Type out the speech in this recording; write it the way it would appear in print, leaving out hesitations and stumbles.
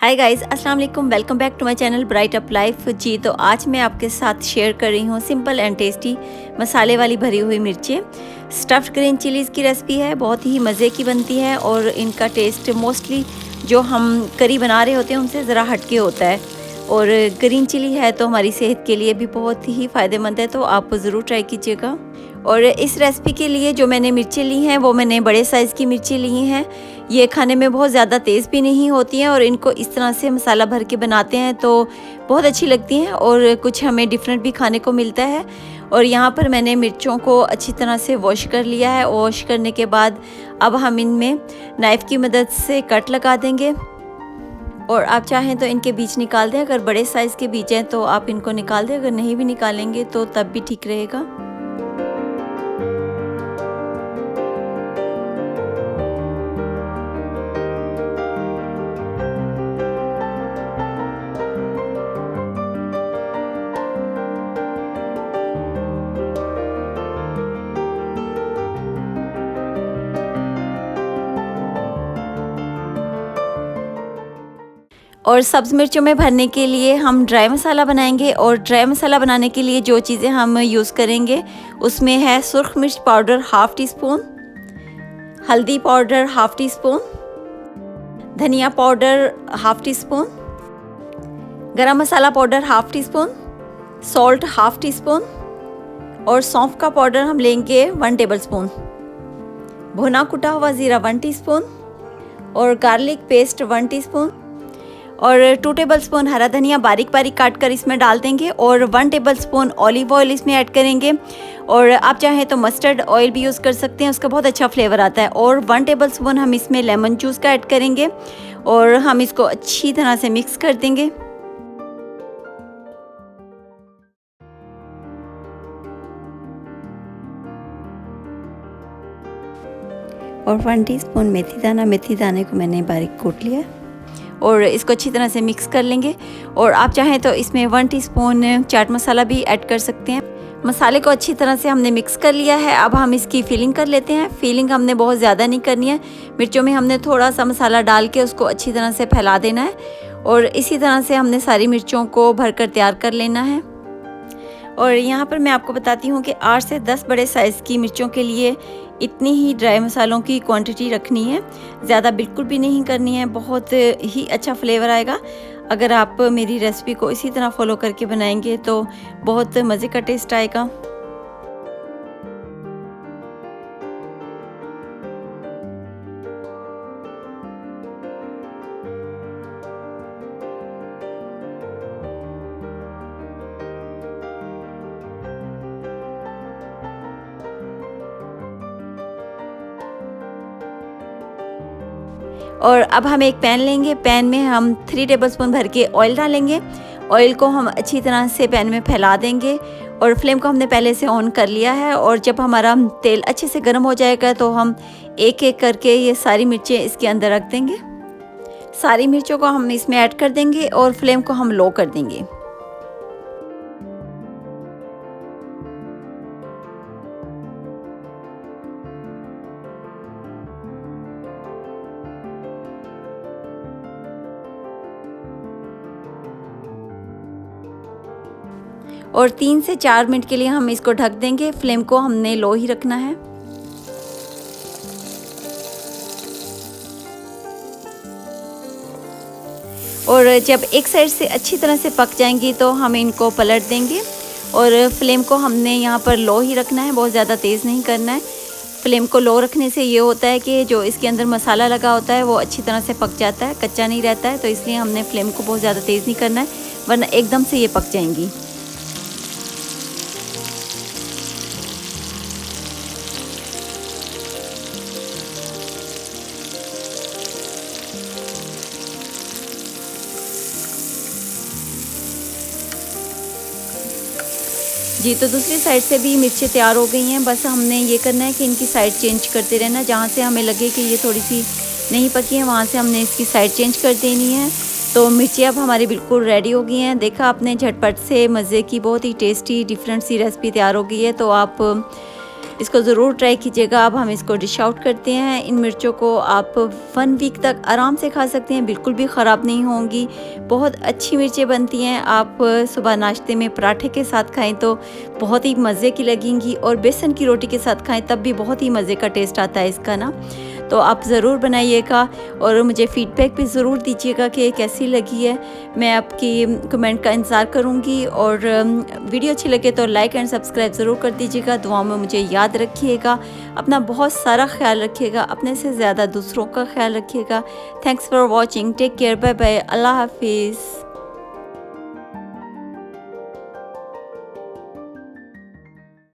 हाय guys, अस्सलाम वालेकुम। Welcome back to my channel bright up life. जी तो आज मैं आपके साथ शेयर कर रही हूँ सिंपल एंड टेस्टी मसाले वाली भरी हुई मिर्चें। स्टफ्ड ग्रीन चिलीज़ की रेसिपी है, बहुत ही मज़े की बनती है और इनका टेस्ट मोस्टली जो हम करी बना रहे होते हैं उनसे ज़रा हटके होता है। और ग्रीन चिली है तो हमारी सेहत के लिए भी बहुत ही फ़ायदेमंद है, तो आप ज़रूर ट्राई कीजिएगा। और इस रेसिपी के लिए जो मैंने मिर्चें ली हैं वो मैंने बड़े साइज़ की मिर्चें ली हैं। ये खाने में बहुत ज़्यादा तेज़ भी नहीं होती हैं और इनको इस तरह से मसाला भर के बनाते हैं तो बहुत अच्छी लगती हैं और कुछ हमें डिफरेंट भी खाने को मिलता है। और यहाँ पर मैंने मिर्चों को अच्छी तरह से वॉश कर लिया है। वॉश करने के बाद अब हम इनमें नाइफ़ की मदद से कट लगा देंगे और आप चाहें तो इनके बीज निकाल दें। अगर बड़े साइज़ के बीज हैं तो आप इनको निकाल दें, अगर नहीं भी निकालेंगे तो तब भी ठीक रहेगा। और सब्ज़ मिर्चों में भरने के लिए हम ड्राई मसाला बनाएंगे। और ड्राई मसाला बनाने के लिए जो चीज़ें हम यूज़ करेंगे उसमें है सुर्ख मिर्च पाउडर हाफ़ टी स्पून, हल्दी पाउडर हाफ़ टी स्पून, धनिया powder half teaspoon, garam masala powder half teaspoon, salt half teaspoon और सौंफ का पाउडर हम लेंगे 1 टेबल स्पून, भुना कुटा हुआ ज़ीरा 1 टीस्पून और गार्लिक पेस्ट 1 टीस्पून और 2 टेबल स्पून हरा धनिया बारीक बारीक काट कर इसमें डाल देंगे और 1 टेबल स्पून ऑलिव ऑयल इसमें ऐड करेंगे। और आप चाहें तो मस्टर्ड ऑयल भी यूज़ कर सकते हैं, उसका बहुत अच्छा फ्लेवर आता है। और 1 टेबल स्पून हम इसमें लेमन जूस का ऐड करेंगे और हम इसको अच्छी तरह से मिक्स कर देंगे। और 1 टीस्पून मेथी दाने को मैंने बारीक कूट लिया और इसको अच्छी तरह से मिक्स कर लेंगे। और आप चाहें तो इसमें 1 टीस्पून चाट मसाला भी ऐड कर सकते हैं। मसाले को अच्छी तरह से हमने मिक्स कर लिया है। अब हम इसकी फिलिंग कर लेते हैं। फिलिंग हमने बहुत ज़्यादा नहीं करनी है, मिर्चों में हमने थोड़ा सा मसाला डाल के उसको अच्छी तरह से फैला देना है और इसी तरह से हमने सारी मिर्चों को भरकर तैयार कर लेना है। और यहाँ पर मैं आपको बताती हूँ कि 8 से 10 बड़े साइज़ की मिर्चों के लिए इतनी ही ड्राई मसालों की क्वांटिटी रखनी है, ज़्यादा बिल्कुल भी नहीं करनी है। बहुत ही अच्छा फ्लेवर आएगा अगर आप मेरी रेसिपी को इसी तरह फॉलो करके बनाएंगे तो बहुत मज़े का टेस्ट आएगा। और अब हम एक पैन लेंगे, पैन में हम 3 टेबलस्पून भर के ऑयल डालेंगे। ऑयल को हम अच्छी तरह से पैन में फैला देंगे और फ्लेम को हमने पहले से ऑन कर लिया है। और जब हमारा तेल अच्छे से गर्म हो जाएगा तो हम एक एक करके ये सारी मिर्चें इसके अंदर रख देंगे। सारी मिर्चों को हम इसमें ऐड कर देंगे और फ्लेम को हम लो कर देंगे। और 3 से 4 मिनट के लिए हम इसको ढक देंगे। फ्लेम को हमने लो ही रखना है। और जब एक साइड से अच्छी तरह से पक जाएंगी तो हम इनको पलट देंगे और फ्लेम को हमने यहाँ पर लो ही रखना है, बहुत ज़्यादा तेज़ नहीं करना है। फ्लेम को लो रखने से ये होता है कि जो इसके अंदर मसाला लगा होता है वो अच्छी तरह से पक जाता है, कच्चा नहीं रहता है। तो इसलिए हमने फ्लेम को बहुत ज़्यादा तेज़ नहीं करना है, वरना एकदम से ये पक जाएंगी। जी तो दूसरी साइड से भी मिर्चें तैयार हो गई हैं। बस हमने ये करना है कि इनकी साइड चेंज करते रहना। जहाँ से हमें लगे कि ये थोड़ी सी नहीं पकी है वहाँ से हमने इसकी साइड चेंज कर देनी है। तो मिर्चें अब हमारी बिल्कुल रेडी हो गई हैं। देखा आपने, झटपट से मज़े की बहुत ही टेस्टी डिफरेंट सी रेसिपी तैयार हो गई है। तो आप इसको ज़रूर ट्राई कीजिएगा। अब हम इसको डिश आउट करते हैं। इन मिर्चों को आप 1 वीक तक आराम से खा सकते हैं, बिल्कुल भी ख़राब नहीं होंगी। बहुत अच्छी मिर्चें बनती हैं। आप सुबह नाश्ते में पराठे के साथ खाएं तो बहुत ही मज़े की लगेंगी, और बेसन की रोटी के साथ खाएं तब भी बहुत ही मज़े का टेस्ट आता है इसका ना। तो आप ज़रूर बनाइएगा और मुझे फ़ीडबैक भी ज़रूर दीजिएगा कि कैसी लगी है। मैं आपकी कमेंट का इंतज़ार करूँगी, और वीडियो अच्छी लगे तो लाइक एंड सब्सक्राइब ज़रूर कर दीजिएगा। दुआओं में मुझे याद रखिएगा। अपना बहुत सारा ख्याल रखिएगा, अपने से ज़्यादा दूसरों का ख्याल रखिएगा। Thanks for watching. Take care. Bye bye. अल्लाह हाफिज़।